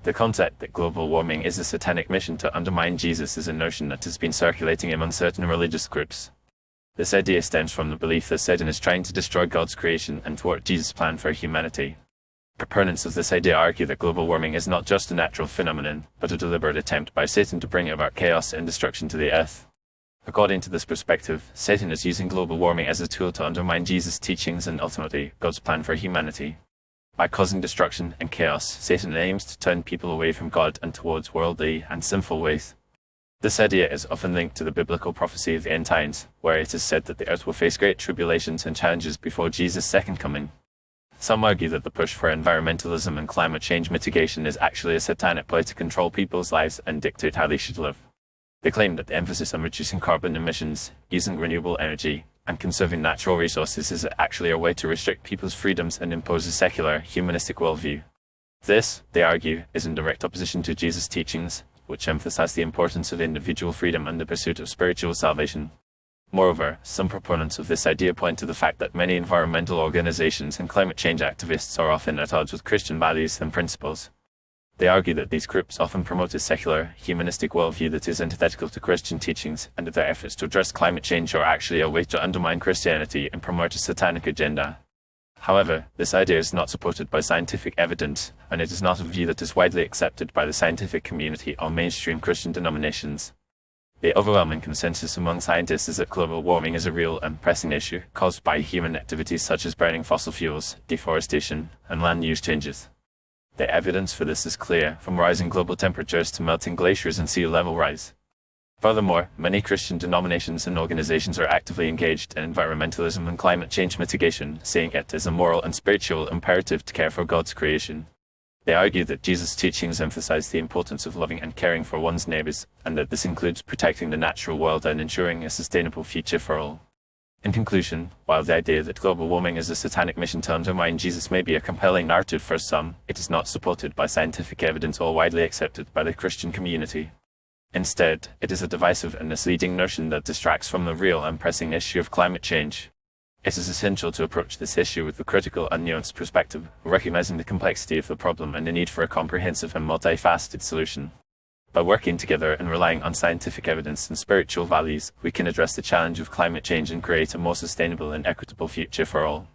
The concept that global warming is a satanic mission to undermine Jesus is a notion that has been circulating among certain religious groups. This idea stems from the belief that Satan is trying to destroy God's creation and thwart Jesus' plan for humanity. Proponents of this idea argue that global warming is not just a natural phenomenon, but a deliberate attempt by Satan to bring about chaos and destruction to the earth. According to this perspective, Satan is using global warming as a tool to undermine Jesus' teachings and ultimately God's plan for humanity. By causing destruction and chaos, Satan aims to turn people away from God and towards worldly and sinful ways. This idea is often linked to the biblical prophecy of the end times, where it is said that the earth will face great tribulations and challenges before Jesus' second coming. Some argue that the push for environmentalism and climate change mitigation is actually a satanic play to control people's lives and dictate how they should live. They claim that the emphasis on reducing carbon emissions, using renewable energy, and conserving natural resources is actually a way to restrict people's freedoms and impose a secular, humanistic worldview. This, they argue, is in direct opposition to Jesus' teachings, which emphasize the importance of individual freedom and the pursuit of spiritual salvation. Moreover, some proponents of this idea point to the fact that many environmental organizations and climate change activists are often at odds with Christian values and principles. They argue that these groups often promote a secular, humanistic worldview that is antithetical to Christian teachings, and that their efforts to address climate change are actually a way to undermine Christianity and promote a satanic agenda. However, this idea is not supported by scientific evidence, and it is not a view that is widely accepted by the scientific community or mainstream Christian denominations. The overwhelming consensus among scientists is that global warming is a real and pressing issue caused by human activities such as burning fossil fuels, deforestation, and land use changes. The evidence for this is clear, from rising global temperatures to melting glaciers and sea level rise. Furthermore, many Christian denominations and organizations are actively engaged in environmentalism and climate change mitigation, seeing it as a moral and spiritual imperative to care for God's creation. They argue that Jesus' teachings emphasize the importance of loving and caring for one's neighbors, and that this includes protecting the natural world and ensuring a sustainable future for all. In conclusion, while the idea that global warming is a satanic mission to undermine Jesus may be a compelling narrative for some, it is not supported by scientific evidence or widely accepted by the Christian community. Instead, it is a divisive and misleading notion that distracts from the real and pressing issue of climate change. It is essential to approach this issue with a critical and nuanced perspective, recognizing the complexity of the problem and the need for a comprehensive and multifaceted solution. By working together and relying on scientific evidence and spiritual values, we can address the challenge of climate change and create a more sustainable and equitable future for all.